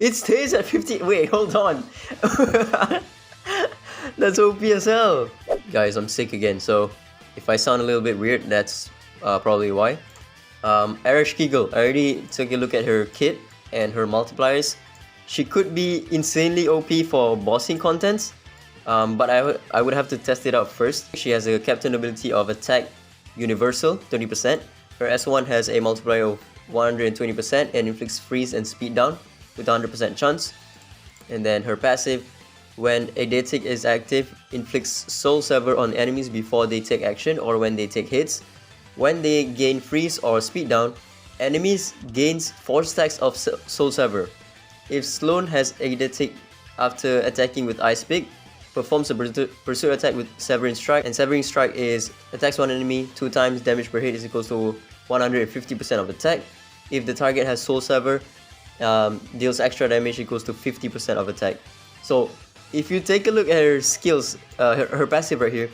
It stays at 50. Wait, hold on. That's OP as hell. Guys, I'm sick again, so if I sound a little bit weird, that's probably why. Erish Kegel, I already took a look at her kit and her multipliers. She could be insanely OP for bossing contents, but I would have to test it out first. She has a captain ability of attack universal, 30%. Her S1 has a multiplier of 120% and inflicts freeze and speed down with 100% chance. And then her passive, when Eidetic is active, inflicts Soul Sever on enemies before they take action or when they take hits. When they gain freeze or speed down, enemies gains 4 stacks of Soul Sever. If Sloan has Eidetic after attacking with Ice Pick, performs a pursuit attack with Severing Strike, and Severing Strike is attacks one enemy 2 times, damage per hit is equals to 150% of attack. If the target has Soul Sever, deals extra damage equals to 50% of attack. So if you take a look at her skills, her passive right here,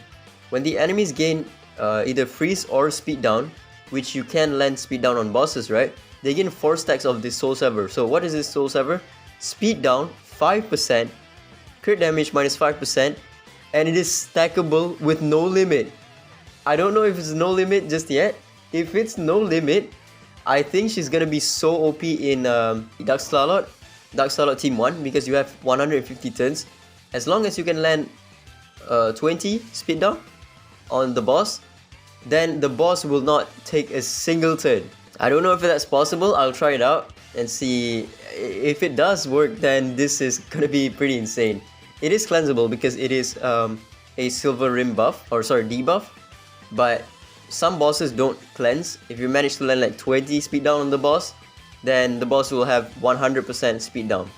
when the enemies gain either freeze or speed down, which you can land speed down on bosses, right? They gain 4 stacks of this Soul Sever. So what is this Soul Sever? Speed down 5%, crit damage minus 5%, and it is stackable with no limit. I don't know if it's no limit just yet. If it's no limit, I think she's gonna be so OP in Dark Starlord Team 1 because you have 150 turns. As long as you can land 20 speed down on the boss, then the boss will not take a single turn. I don't know if that's possible. I'll try it out and see. If it does work, then this is gonna be pretty insane. It is cleansable because it is a silver rim buff, or sorry, debuff, but some bosses don't cleanse. If you manage to land like 20 speed down on the boss, then the boss will have 100% speed down.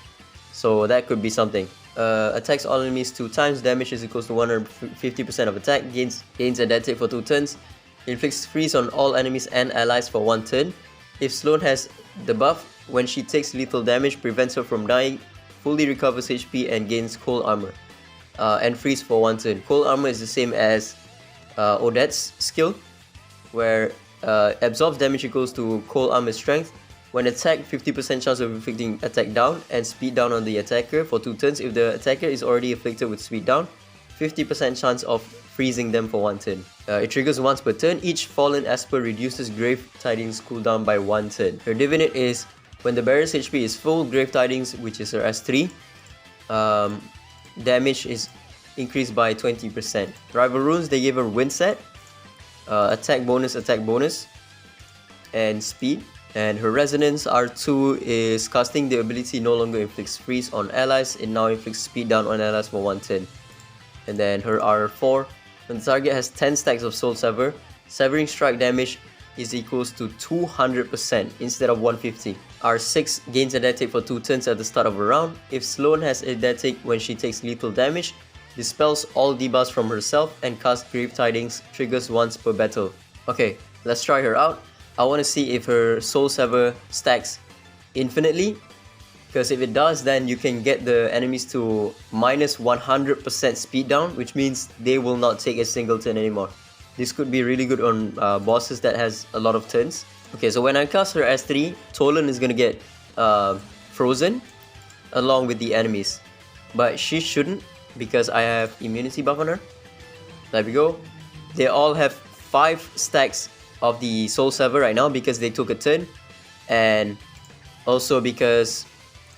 So that could be something. Attacks all enemies 2 times, damage is equals to 150% of attack, gains Eidetic for 2 turns, inflicts freeze on all enemies and allies for 1 turn. If Sloan has the buff, when she takes lethal damage, prevents her from dying, fully recovers HP and gains cold armor, and freeze for 1 turn. Cold armor is the same as Odette's skill, where absorbs damage equals to cold armor strength. When attacked, 50% chance of inflicting attack down and speed down on the attacker for 2 turns. If the attacker is already afflicted with speed down, 50% chance of freezing them for 1 turn. It triggers once per turn. Each fallen Esper reduces Grave Tidings cooldown by 1 turn. Her Divinate is when the bearer's HP is full, Grave Tidings, which is her S3, damage is increased by 20%. Rival Runes, they gave her Wind Set, attack bonus, and speed. And her Resonance R2 is casting the ability no longer inflicts freeze on allies, it now inflicts speed down on allies for 1 turn. And then her R4, when the target has 10 stacks of Soul Sever, Severing Strike damage is equals to 200% instead of 150. R6 gains Eidetic for 2 turns at the start of a round. If Sloan has Eidetic when she takes lethal damage, dispels all debuffs from herself and casts Grave Tidings, triggers once per battle. Okay, let's try her out. I want to see if her Soul Sever stacks infinitely, because if it does, then you can get the enemies to minus 100% speed down, which means they will not take a single turn anymore. This could be really good on bosses that has a lot of turns. Okay, so when I cast her S3, Tolan is gonna get frozen along with the enemies, but she shouldn't because I have immunity buff on her. There we go. They all have 5 stacks of the Soul Sever right now because they took a turn, and also because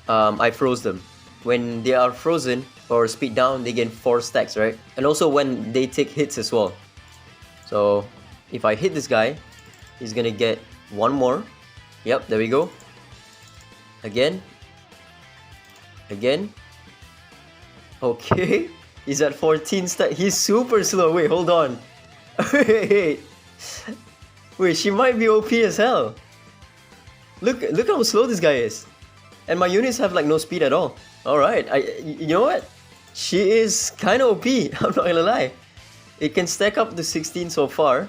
I froze them. When they are frozen or speed down, they gain 4 stacks, right? And also when they take hits as well. So if I hit this guy, he's gonna get 1 more. Yep, there we go. Again. Okay, he's at 14 stacks. He's super slow. Wait, hold on. Wait, she might be OP as hell. Look how slow this guy is. And my units have like no speed at all. Alright, you know what? She is kinda OP, I'm not gonna lie. It can stack up to 16 so far.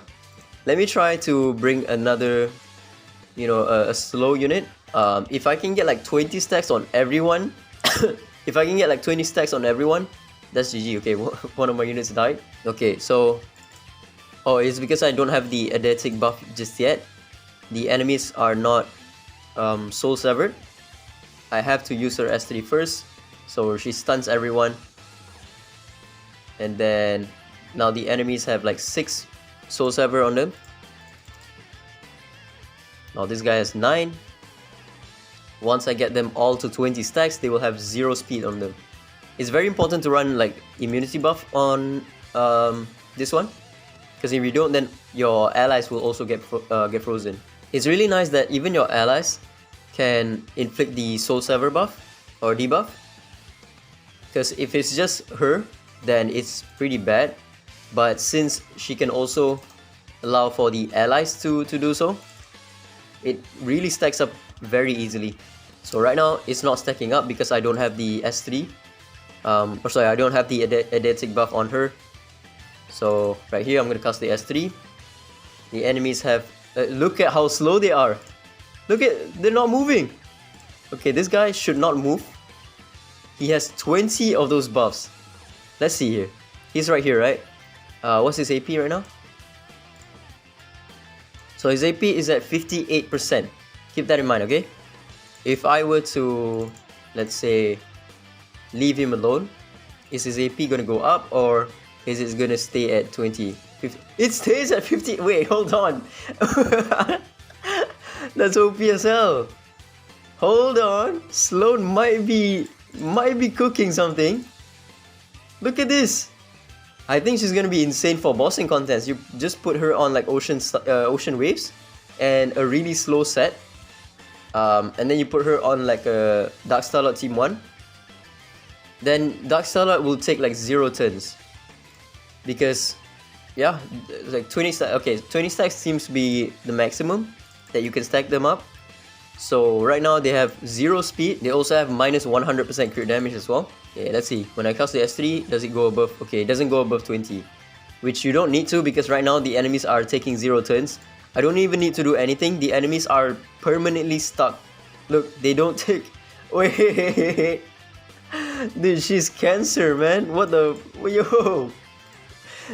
Let me try to bring another, a slow unit. If I can get like 20 stacks on everyone, if I can get like 20 stacks on everyone, that's GG. Okay, one of my units died. Okay, so oh, it's because I don't have the Eidetic buff just yet. The enemies are not Soul Severed. I have to use her S3 first, so she stuns everyone. And then now the enemies have like 6 Soul Saver on them. Now this guy has 9. Once I get them all to 20 stacks, they will have 0 speed on them. It's very important to run like immunity buff on this one, because if you don't, then your allies will also get frozen. It's really nice that even your allies can inflict the Soul Saver buff or debuff, because if it's just her, then it's pretty bad. But since she can also allow for the allies to do so, it really stacks up very easily. So right now it's not stacking up because I don't have the S3, or sorry, I don't have the eidetic buff on her. So right here I'm gonna cast the S3. The enemies have look at how slow they are. Look at, they're not moving. Okay, this guy should not move. He has 20 of those buffs. Let's see here. He's right here, right? What's his AP right now? So his AP is at 58%. Keep that in mind, okay? If I were to, let's say, leave him alone, is his AP gonna go up or is it gonna stay at 20? 50? It stays at 50. Wait, hold on. That's OP as hell. Hold on. Sloan might be cooking something. Look at this. I think she's gonna be insane for bossing contests. You just put her on like ocean waves and a really slow set, and then you put her on like a Dark Starlord Team 1. Then Dark Starlord will take like 0 turns, because yeah, like 20 stacks. Okay, 20 stacks seems to be the maximum that you can stack them up. So right now they have 0 speed. They also have minus 100% crit damage as well. Okay, let's see. When I cast the S3, does it go above? Okay, it doesn't go above 20, which you don't need to, because right now the enemies are taking 0 turns. I don't even need to do anything. The enemies are permanently stuck. Look, they don't take... Wait, dude, she's cancer, man. What the... Yo!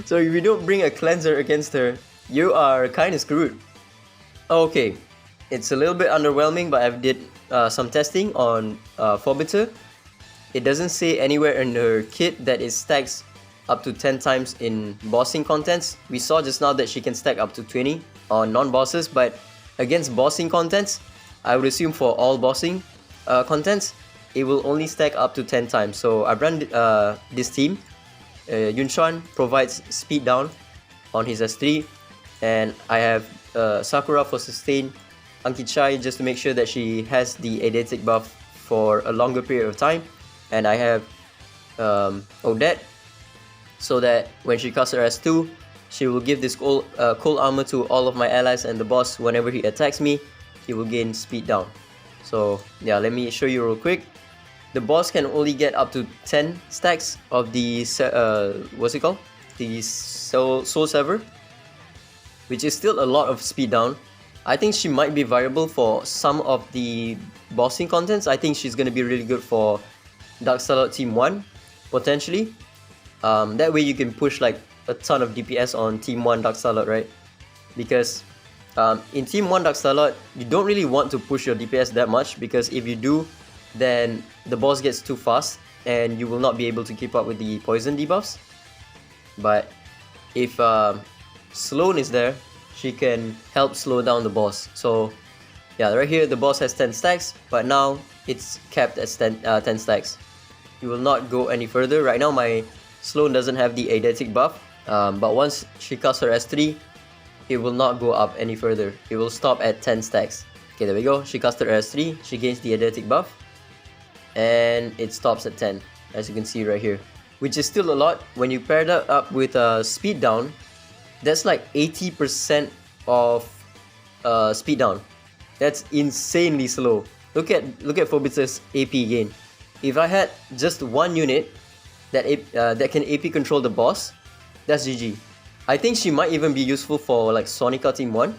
So if you don't bring a cleanser against her, you are kind of screwed. Okay, it's a little bit underwhelming, but I've did some testing on Forbiter. It doesn't say anywhere in her kit that it stacks up to 10 times in bossing contents. We saw just now that she can stack up to 20 on non-bosses, but against bossing contents, I would assume for all bossing contents, it will only stack up to 10 times. So I've run this team. Yunshuan provides speed down on his S3, and I have Sakura for sustain, Anki-Chai just to make sure that she has the eidetic buff for a longer period of time, and I have Odette, so that when she casts her S2, she will give this cold armor to all of my allies, and the boss, whenever he attacks me, he will gain speed down. So yeah, let me show you real quick. The boss can only get up to 10 stacks of the what's it called? The Soul Saver, which is still a lot of speed down. I think she might be viable for some of the bossing contents. I think she's gonna be really good for Dark Starlord Team 1, potentially. That way you can push like a ton of DPS on Team 1 Dark Starlord, right? Because in Team 1 Dark Starlord, you don't really want to push your DPS that much, because if you do, then the boss gets too fast and you will not be able to keep up with the poison debuffs. But if Sloan is there, she can help slow down the boss. So yeah, right here the boss has 10 stacks, but now it's capped at 10 stacks. You will not go any further. Right now my Sloan doesn't have the eidetic buff, but once she casts her S3, it will not go up any further. It will stop at 10 stacks. Okay, there we go. She cast her S3, she gains the eidetic buff, and it stops at 10, as you can see right here, which is still a lot. When you pair that up with speed down, that's like 80% of speed down. That's insanely slow. Look at Phobos' AP gain. If I had just one unit that can AP control the boss, that's GG. I think she might even be useful for like Sonica Team 1.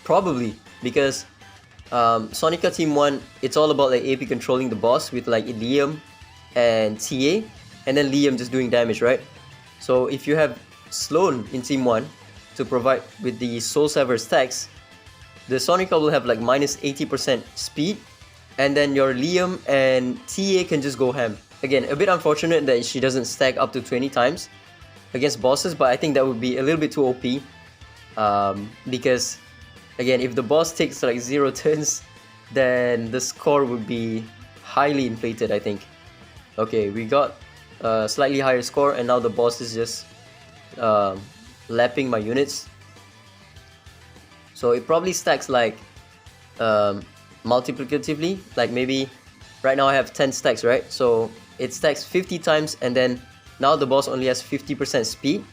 Probably, because Sonica Team 1, it's all about like AP controlling the boss with like Liam and TA, and then Liam just doing damage, right? So if you have Sloan in Team 1 to provide with the Soul Saver stacks, the Sonica will have like minus 80% speed, and then your Liam and TA can just go ham. Again, a bit unfortunate that she doesn't stack up to 20 times against bosses, but I think that would be a little bit too OP. Because again, if the boss takes like 0 turns, then the score would be highly inflated, I think. Okay, we got a slightly higher score, and now the boss is just lapping my units. So it probably stacks like multiplicatively, like maybe right now I have 10 stacks, right? So it stacks 50 times, and then now the boss only has 50% speed,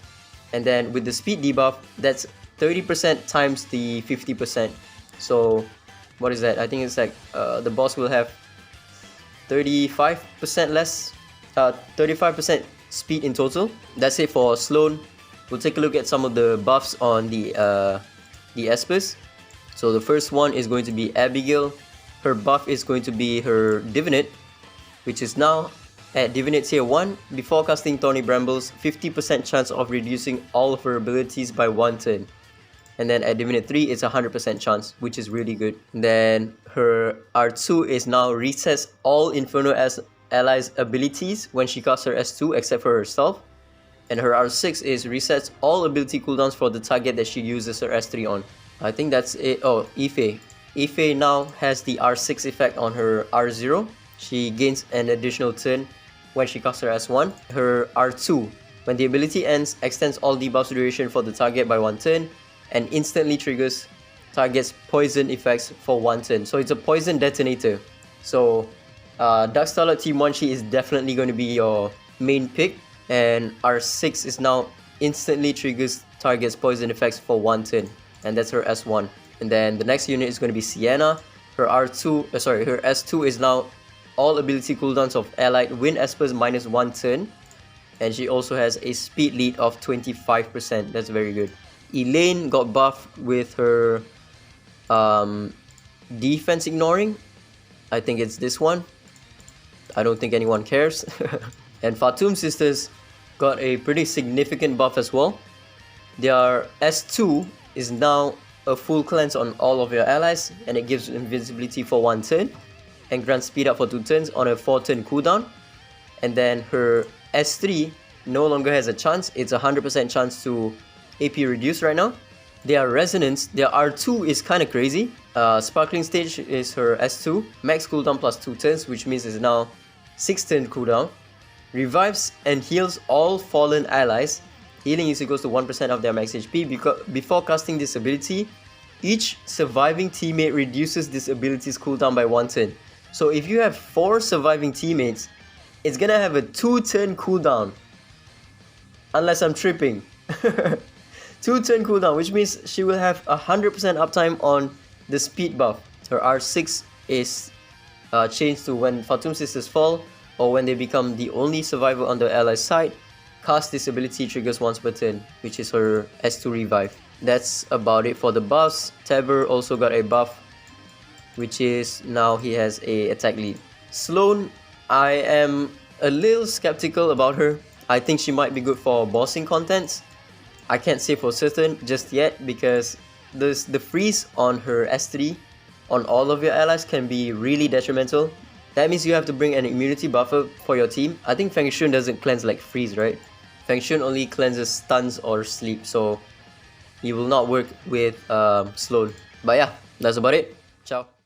and then with the speed debuff, that's 30% times the 50%. So what is that? I think it's like the boss will have 35% less, 35% speed in total. That's it for Sloan. We'll take a look at some of the buffs on the Espers. So the first one is going to be Abigail. Her buff is going to be her Divinate, which is now at Divinate tier 1. Before casting Thorny Brambles, 50% chance of reducing all of her abilities by 1 turn. And then at Divinate 3, it's a 100% chance, which is really good. And then her R2 is now resets all Inferno allies' abilities when she casts her S2 except for herself. And her R6 is resets all ability cooldowns for the target that she uses her S3 on. I think that's it. Oh, Ife. Ife now has the R6 effect on her R0. She gains an additional turn when she casts her S1. Her R2, when the ability ends, extends all debuffs duration for the target by 1 turn and instantly triggers target's poison effects for 1 turn. So it's a poison detonator. So Dark Starlight Team 1, she is definitely going to be your main pick. And R6 is now instantly triggers target's poison effects for 1 turn. And that's her S1. And then the next unit is going to be Sienna. Her her S2 is now all ability cooldowns of allied win Espers minus 1 turn. And she also has a speed lead of 25%. That's very good. Elaine got buffed with her defense ignoring. I think it's this one. I don't think anyone cares. And Fatum Sisters got a pretty significant buff as well. Their S2 is now a full cleanse on all of your allies, and it gives invincibility for 1 turn and grants speed up for 2 turns on a 4 turn cooldown. And then her S3 no longer has a chance. It's a 100% chance to AP reduce right now. Their Resonance, their R2 is kind of crazy. Sparkling Stage is her S2. Max cooldown plus 2 turns, which means it's now 6 turn cooldown. Revives and heals all fallen allies. Healing is equals to 1% of their max HP. Before casting this ability, each surviving teammate reduces this ability's cooldown by 1 turn. So if you have 4 surviving teammates, it's gonna have a 2 turn cooldown. Unless I'm tripping. 2 turn cooldown, which means she will have 100% uptime on the speed buff. Her R6 is changed to when Fatum Sisters fall, or when they become the only survivor on the allies side. Cast this ability triggers once per turn, which is her S2 revive. That's about it for the buffs. Tabor also got a buff, which is now he has a attack lead. Sloan, I am a little skeptical about her. I think she might be good for bossing contents. I can't say for certain just yet, because the freeze on her S3 on all of your allies can be really detrimental. That means you have to bring an immunity buffer for your team. I think Feng Shun doesn't cleanse like freeze, right? Feng Shun only cleanses stuns or sleep, so it will not work with Sloan. But yeah, that's about it. Ciao.